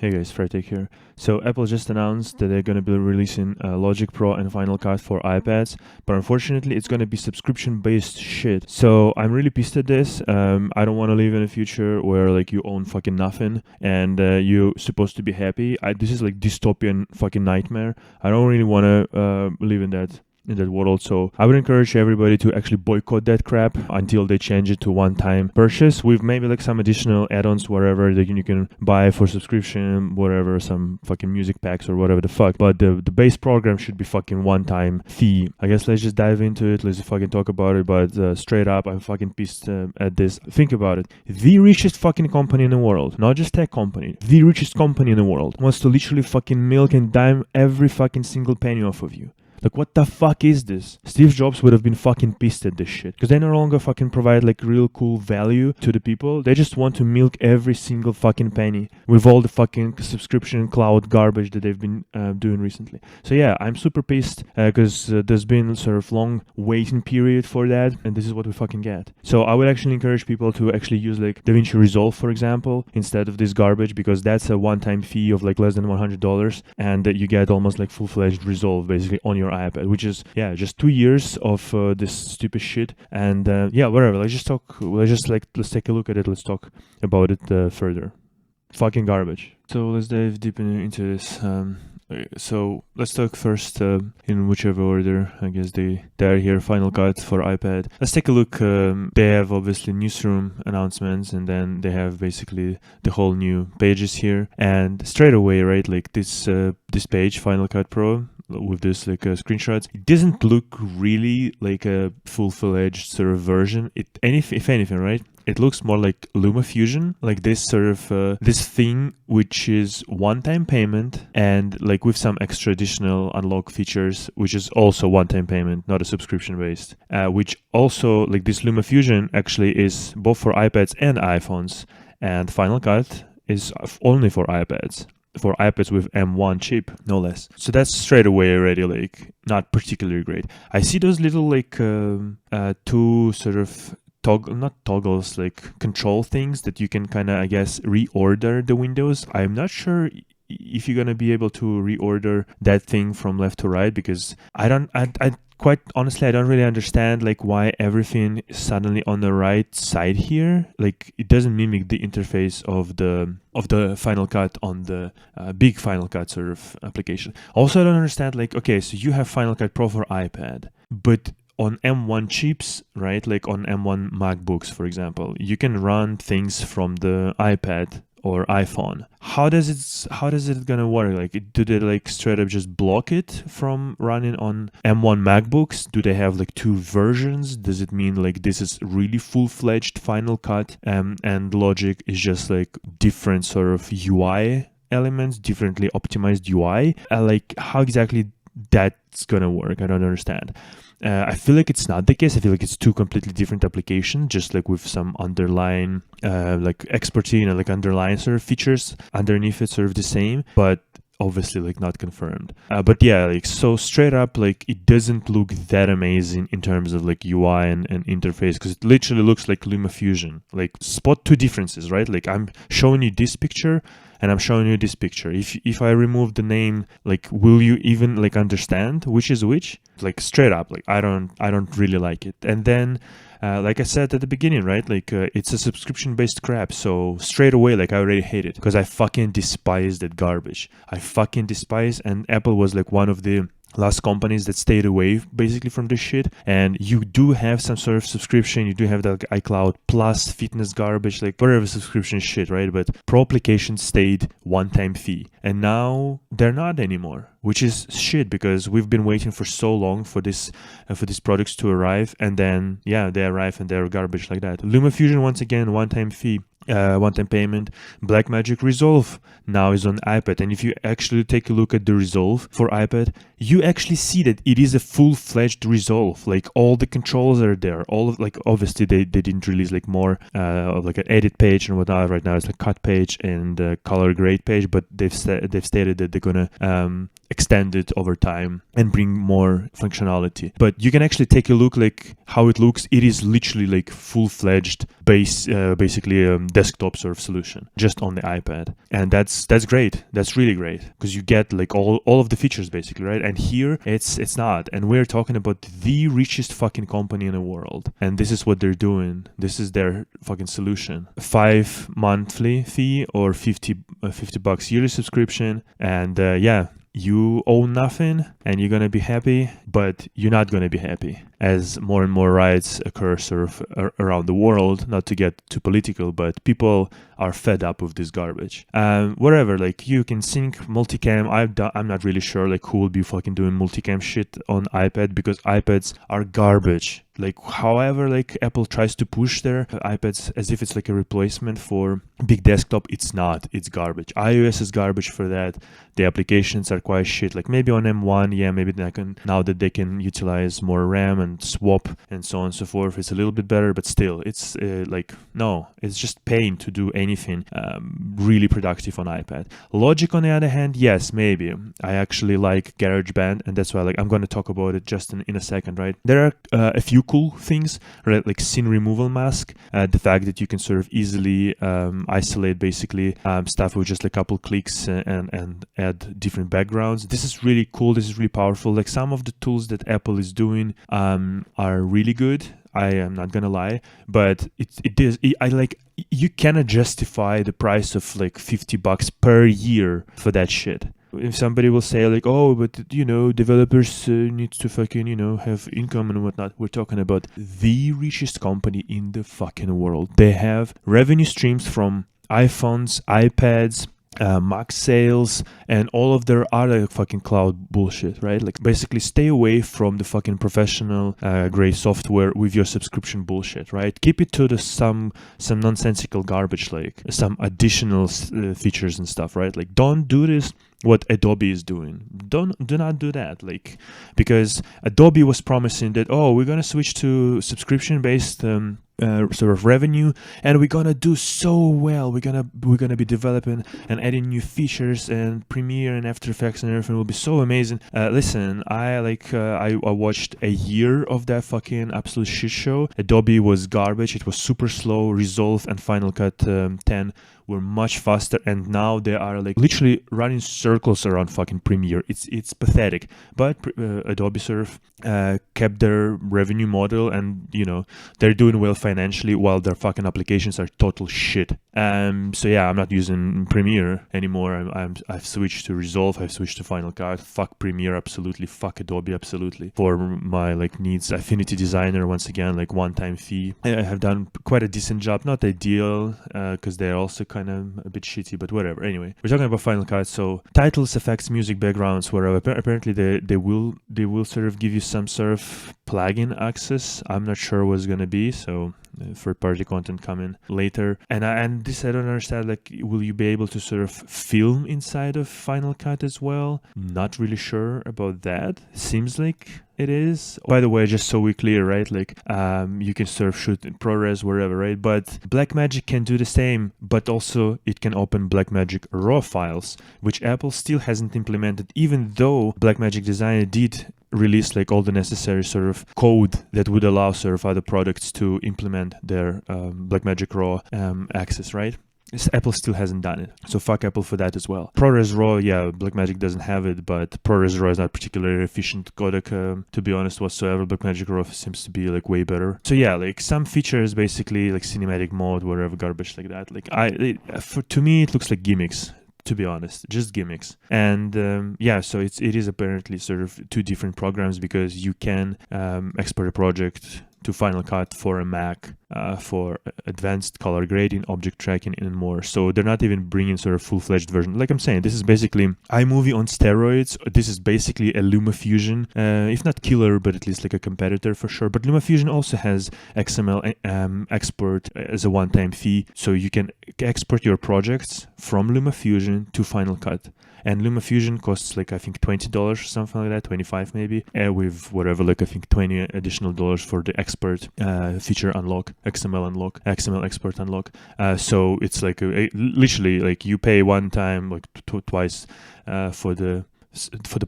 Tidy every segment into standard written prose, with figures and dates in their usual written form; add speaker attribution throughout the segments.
Speaker 1: Hey guys, Frytech here. So Apple just announced that they're going to be releasing Logic Pro and Final Cut for iPads, but unfortunately it's going to be subscription-based shit. So I'm really pissed at this. I don't want to live in a future where like you own fucking nothing and you're supposed to be happy. This is like dystopian fucking nightmare. I don't really want to live in that world. So I would encourage everybody to actually boycott that crap until they change it to one-time purchase with maybe like some additional add-ons, whatever that you can buy for subscription, whatever, some fucking music packs or whatever the fuck. But the base program should be fucking one-time fee. I guess let's just dive into it. Let's fucking talk about it. But straight up, I'm fucking pissed at this. Think about it. The richest fucking company in the world, not just tech company, the richest company in the world wants to literally fucking milk and dime every fucking single penny off of you. Like, what the fuck is this? Steve Jobs would have been fucking pissed at this shit. Because they no longer fucking provide, like, real cool value to the people. They just want to milk every single fucking penny with all the fucking subscription cloud garbage that they've been doing recently. So, yeah, I'm super pissed because there's been sort of long waiting period for that. And this is what we fucking get. So, I would actually encourage people to actually use, like, DaVinci Resolve, for example, instead of this garbage. Because that's a one-time fee of, like, less than $100. And you get almost, like, full-fledged Resolve, basically, on your iPad, which is just 2 years of this stupid shit. And whatever, let's take a look at it. Let's talk about it further. Fucking garbage. So let's dive deep into this. So let's talk first in whichever order. I guess they're here. Final Cut for iPad. Let's take a look. They have obviously newsroom announcements, and then they have basically the whole new pages here. And straight away, right, like this page, Final Cut Pro, with this like screenshots, it doesn't look really like a full-fledged sort of version. If anything, right, it looks more like LumaFusion, like this sort of this thing which is one-time payment and like with some extra additional unlock features, which is also one-time payment, not a subscription-based. Which also, like, this LumaFusion actually is both for iPads and iPhones, and Final Cut is only for iPads. For iPads with M1 chip, no less. So that's straight away already like not particularly great. I see those little like two sort of toggles, like control things that you can kind of, I guess, reorder the windows. I'm not sure if you're gonna be able to reorder that thing from left to right, because I quite honestly, I don't really understand like why everything is suddenly on the right side here. Like, it doesn't mimic the interface of the Final Cut on the big Final Cut sort of application. Also, I don't understand, like, okay, so you have Final Cut Pro for iPad, but on M1 chips, right, like on M1 MacBooks, for example, you can run things from the iPad or iPhone. How does it gonna work? Like, do they like straight up just block it from running on M1 MacBooks? Do they have like two versions? Does it mean like this is really full-fledged Final Cut and Logic is just like different sort of UI elements, differently optimized UI? Like, how exactly that's gonna work? I don't understand. I feel like it's not the case. I feel like it's two completely different applications, just like with some underlying like expertise and like underlying sort of features underneath it, sort of the same, but obviously like not confirmed. But yeah, like, so straight up, like, it doesn't look that amazing in terms of like UI and interface, because it literally looks like LumaFusion. Like, spot two differences, right? Like, I'm showing you this picture and I'm showing you this picture. If I remove the name, like, will you even like understand which is which? Like, straight up, like, I don't really like it. And then like I said at the beginning, right, like it's a subscription-based crap, so straight away, like, I already hate it because I fucking despise that garbage. I fucking despise, and Apple was like one of the last companies that stayed away basically from this shit. And you do have some sort of subscription, you do have that iCloud Plus fitness garbage, like whatever subscription shit, right? But Pro application stayed one-time fee, and now they're not anymore, which is shit, because we've been waiting for so long for these products to arrive, and then they arrive and they're garbage like that. LumaFusion, once again, one-time fee. One-time payment. Blackmagic Resolve now is on iPad, and if you actually take a look at the Resolve for iPad, you actually see that it is a full-fledged Resolve. Like, all the controls are there. All of, like, obviously they didn't release like more of like an edit page and whatnot. Right now it's a cut page and a color grade page, but they've they've stated that they're gonna extend it over time and bring more functionality. But you can actually take a look like how it looks. It is literally like full-fledged basically desktop sort of solution just on the iPad, and that's great. That's really great because you get like all of the features basically, right? And here it's not, and we're talking about the richest fucking company in the world, and this is what they're doing. This is their fucking solution: 5 monthly fee or $50 yearly subscription, and you own nothing and you're going to be happy, but you're not going to be happy as more and more riots occur sort of around the world. Not to get too political, but people are fed up with this garbage. Whatever, like you can sync multicam. I'm not really sure like who will be fucking doing multicam shit on iPad, because iPads are garbage. Like however like Apple tries to push their iPads as if it's like a replacement for big desktop, it's not. It's garbage. iOS is garbage for that. The applications are quite shit. Like maybe on M1, maybe now that they can utilize more RAM and swap and so on and so forth, it's a little bit better, but still it's no, it's just pain to do anything really productive on iPad. Logic on the other hand, yes, maybe. I actually like GarageBand, and that's why I'm going to talk about it just in a second, right? There are a few cool things, right? Like scene removal mask, the fact that you can sort of easily isolate basically stuff with just a couple clicks and add different backgrounds. This is really cool. This is really powerful. Like some of the tools that Apple is doing are really good. I am not gonna lie, but you cannot justify the price of like $50 per year for that shit. If somebody will say like, oh, but developers need to fucking have income and whatnot, we're talking about the richest company in the fucking world. They have revenue streams from iPhones, iPads, Mac sales, and all of their other fucking cloud bullshit, right? Like basically stay away from the fucking professional grade software with your subscription bullshit, right? Keep it to some nonsensical garbage, like some additional features and stuff, right? Like don't do this what Adobe is doing. Do not do that, like, because Adobe was promising that, oh, we're gonna switch to subscription based sort of revenue, and we're gonna do so well. We're gonna be developing and adding new features, and Premiere and After Effects and everything will be so amazing. Listen, I watched a year of that fucking absolute shit show. Adobe was garbage. It was super slow. Resolve and Final Cut 10 were much faster, and now they are like literally running circles around fucking Premiere. It's pathetic. But Adobe sort of kept their revenue model, and they're doing well financially, while their fucking applications are total shit. So yeah, I'm not using Premiere anymore. I've switched to Resolve. I've switched to Final Cut. Fuck Premiere, absolutely. Fuck Adobe, absolutely. For my like needs, Affinity Designer, once again, like one-time fee. I have done quite a decent job. Not ideal, because they're also kind of a bit shitty, but whatever. Anyway, we're talking about Final Cut. So titles, effects, music, backgrounds, whatever. Apparently they will sort of give you some sort of plugin access. I'm not sure what's gonna be. So third-party content coming later, and this I don't understand. Like, will you be able to sort of film inside of Final Cut as well? Not really sure about that. Seems like it is. By the way, just so we're clear, right? Like, you can sort of shoot in ProRes wherever, right? But Blackmagic can do the same, but also it can open Blackmagic RAW files, which Apple still hasn't implemented, even though Blackmagic Designer did release like all the necessary sort of code that would allow sort of other products to implement their Blackmagic RAW access, right? Apple still hasn't done it, so fuck Apple for that as well. ProRes RAW, yeah, Blackmagic doesn't have it, but ProRes RAW is not particularly efficient codec, to be honest, whatsoever. Blackmagic RAW seems to be like way better. So yeah, like some features, basically like cinematic mode, whatever garbage like that. Like to me, it looks like gimmicks. To be honest, just gimmicks. And yeah, so it is apparently sort of two different programs, because you can export a project to Final Cut for a Mac for advanced color grading, object tracking, and more. So they're not even bringing sort of full-fledged version. Like I'm saying, this is basically iMovie on steroids. This is basically a LumaFusion, if not killer, but at least like a competitor for sure. But LumaFusion also has XML export as a one-time fee, so you can export your projects from LumaFusion to Final Cut. And LumaFusion costs like, I think $20 or something like that, 25 maybe, with whatever, like I think $20 additional for the expert feature unlock. XML unlock, XML export unlock. So it's like literally like you pay one time, like twice for the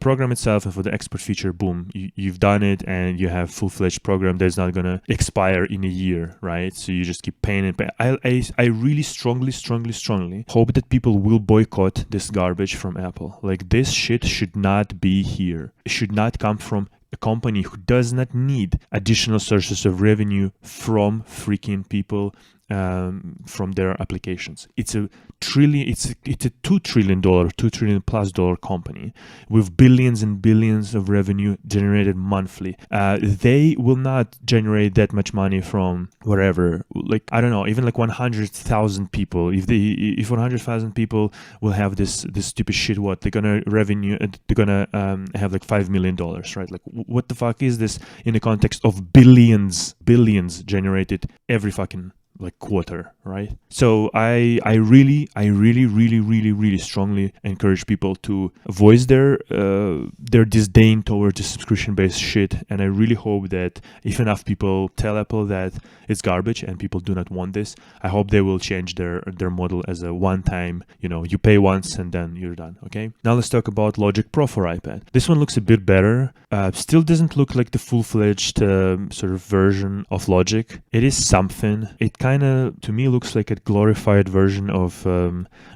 Speaker 1: program itself and for the export feature. Boom, you've done it, and you have full-fledged program that's not gonna expire in a year, right? So you just keep paying it. But I really strongly hope that people will boycott this garbage from Apple. Like, this shit should not be here. It should not come from a company who does not need additional sources of revenue from freaking people, from their applications. It's a $2 trillion, $2 trillion plus company with billions and billions of revenue generated monthly. They will not generate that much money from wherever. Like, I don't know, even like 100,000 people. If 100,000 people will have this stupid shit, what they're gonna revenue? They're gonna have like $5 million, right? Like, what the fuck is this in the context of billions generated every fucking like quarter, right? So I really strongly encourage people to voice their disdain towards the subscription-based shit, and I really hope that if enough people tell Apple that it's garbage and people do not want this, I hope they will change their model as a one-time, you pay once and then you're done. Okay, now let's talk about Logic Pro for iPad. This one looks a bit better. Still doesn't look like the full-fledged sort of version of Logic. It is something. It kind of, to me, looks like a glorified version of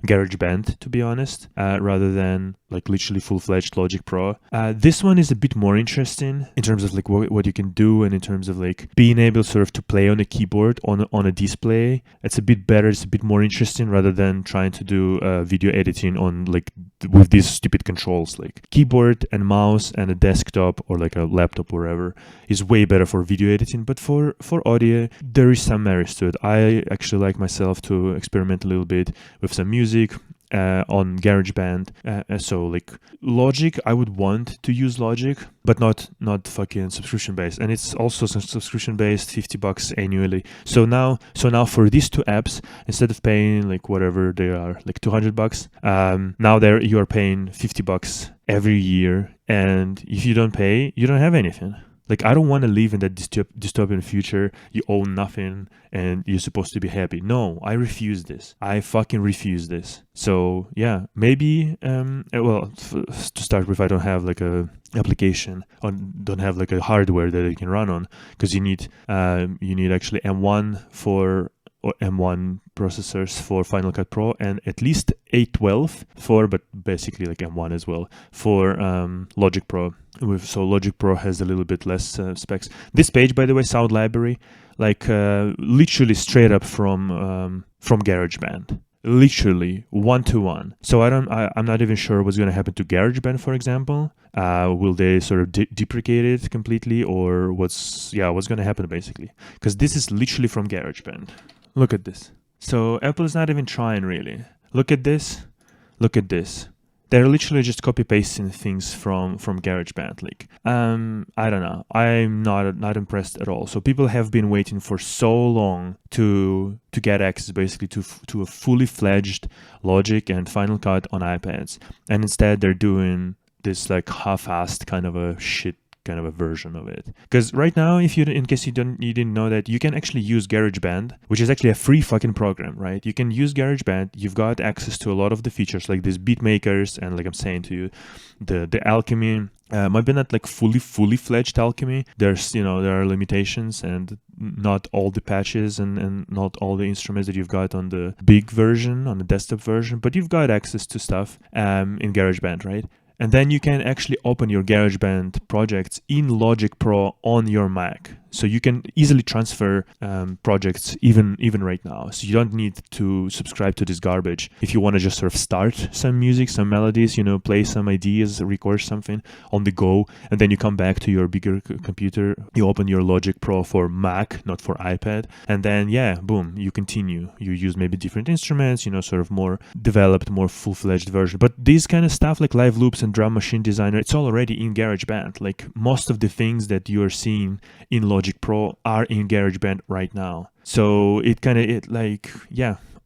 Speaker 1: GarageBand, to be honest, rather than like literally full-fledged Logic Pro. This one is a bit more interesting in terms of like what you can do, and in terms of like being able sort of to play on a keyboard on a display. It's a bit better. It's a bit more interesting rather than trying to do video editing on like with these stupid controls. Like, keyboard and mouse and a desktop or like a laptop or whatever is way better for video editing, but for audio there is some merits to it. I actually like myself to experiment a little bit with some music on GarageBand. So like Logic, I would want to use Logic, but not fucking subscription based. And it's also subscription based, $50 annually. So now for these two apps, instead of paying like whatever they are, like $200, now you are paying $50 every year. And if you don't pay, you don't have anything. Like, I don't want to live in that dystopian future. You own nothing and you're supposed to be happy. No, I refuse this. I fucking refuse this. So yeah, maybe, to start with, I don't have like a application or don't have like a hardware that it can run on, because you need actually M1 or M1 processors for Final Cut Pro, and at least A12 but basically like M1 as well for Logic Pro. So Logic Pro has a little bit less specs. This page, by the way, sound library, like literally straight up from GarageBand. Literally 1-to-1. So I'm not even sure what's going to happen to GarageBand, for example. Will they sort of deprecate it completely, or what's going to happen basically? Because this is literally from GarageBand. Look at this. So Apple is not even trying really. Look at this. Look at this. They're literally just copy pasting things from GarageBand. Like, I don't know. I'm not impressed at all. So people have been waiting for so long to get access basically to a fully fledged Logic and Final Cut on iPads, and instead they're doing this like half-assed kind of a shit kind of a version of it. Because right now, in case you didn't know that, you can actually use GarageBand, which is actually a free fucking program, right? You can use GarageBand. You've got access to a lot of the features, like these beat makers, and like I'm saying to you, the Alchemy. Maybe not like fully fledged Alchemy. There are limitations, and not all the patches and not all the instruments that you've got on the big version, on the desktop version, but you've got access to stuff in GarageBand, right? And then you can actually open your GarageBand projects in Logic Pro on your Mac. So you can easily transfer projects even right now. So you don't need to subscribe to this garbage. If you want to just sort of start some music, some melodies, play some ideas, record something on the go, and then you come back to your bigger computer, you open your Logic Pro for Mac, not for iPad, and then boom, you continue. You use maybe different instruments, sort of more developed, more full-fledged version. But these kind of stuff like Live Loops and Drum Machine Designer, it's already in GarageBand. Like, most of the things that you are seeing in Logic Pro are in GarageBand right now. So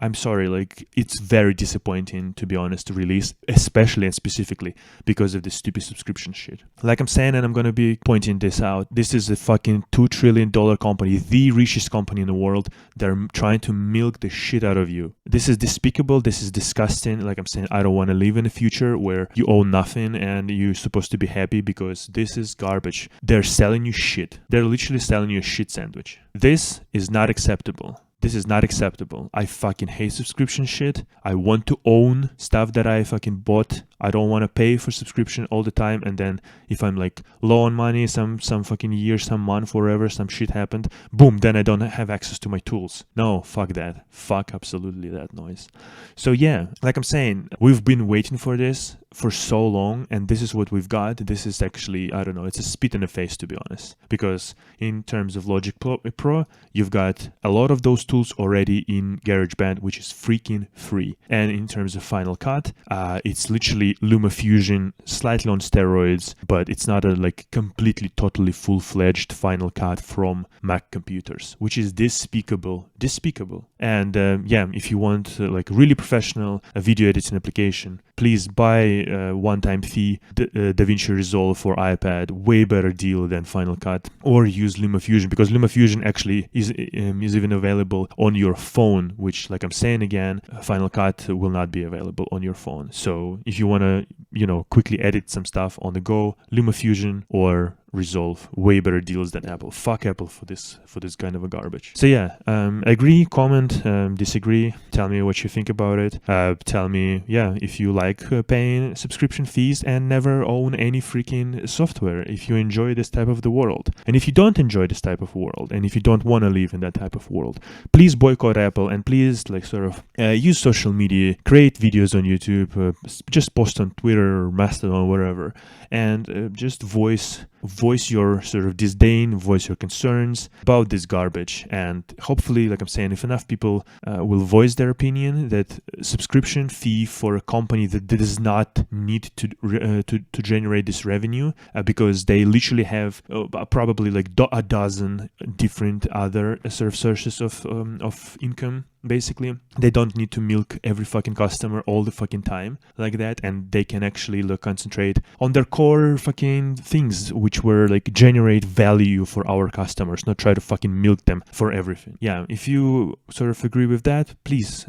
Speaker 1: I'm sorry, like, it's very disappointing, to be honest, to release, especially and specifically because of this stupid subscription shit. Like I'm saying, and I'm gonna be pointing this out, this is a fucking $2 trillion company, the richest company in the world. They're trying to milk the shit out of you. This is despicable, this is disgusting. Like I'm saying, I don't want to live in a future where you owe nothing and you're supposed to be happy, because this is garbage. They're selling you shit. They're literally selling you a shit sandwich. This is not acceptable. This is not acceptable. I fucking hate subscription shit. I want to own stuff that I fucking bought. I don't want to pay for subscription all the time, and then if I'm like low on money some fucking year, some month, whatever, some shit happened, boom, then I don't have access to my tools. No, fuck that. Fuck absolutely that noise. So yeah, like I'm saying, we've been waiting for this for so long, and this is what we've got. This is actually, I don't know, it's a spit in the face, to be honest, because in terms of Logic Pro, you've got a lot of those tools already in GarageBand, which is freaking free. And in terms of Final Cut, it's literally LumaFusion slightly on steroids, but it's not a like completely totally full-fledged Final Cut from Mac computers, which is despicable. And yeah, if you want like really professional video editing application, please buy one-time fee DaVinci Resolve for iPad, way better deal than Final Cut, or use LumaFusion, because LumaFusion actually is even available on your phone, which, like I'm saying again, Final Cut will not be available on your phone. So if you want to, you know, quickly edit some stuff on the go, LumaFusion or Resolve, way better deals than Apple. Fuck Apple for this kind of a garbage. So yeah, agree, comment, disagree, tell me what you think about it. Tell me, yeah, if you like paying subscription fees and never own any freaking software, if you enjoy this type of the world. And if you don't enjoy this type of world, and if you don't want to live in that type of world, please boycott Apple, and please like sort of use social media, create videos on YouTube, just post on Twitter or Mastodon, wherever, and just voice your sort of disdain, voice your concerns about this garbage. And hopefully, like I'm saying, if enough people will voice their opinion that subscription fee for a company that does not need to generate this revenue, because they literally have probably like a dozen different other sort of sources of income. Basically, they don't need to milk every fucking customer all the fucking time like that, and they can actually concentrate on their core fucking things, which were like generate value for our customers, not try to fucking milk them for everything. Yeah, if you sort of agree with that, please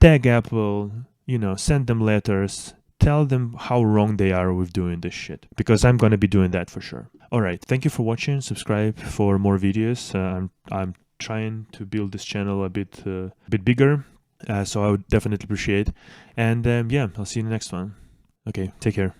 Speaker 1: tag Apple, you know, send them letters, tell them how wrong they are with doing this shit, because I'm gonna be doing that for sure. All right, thank you for watching. Subscribe for more videos. I'm trying to build this channel a bit bigger, so I would definitely appreciate. And yeah, I'll see you in the next one. Okay, take care.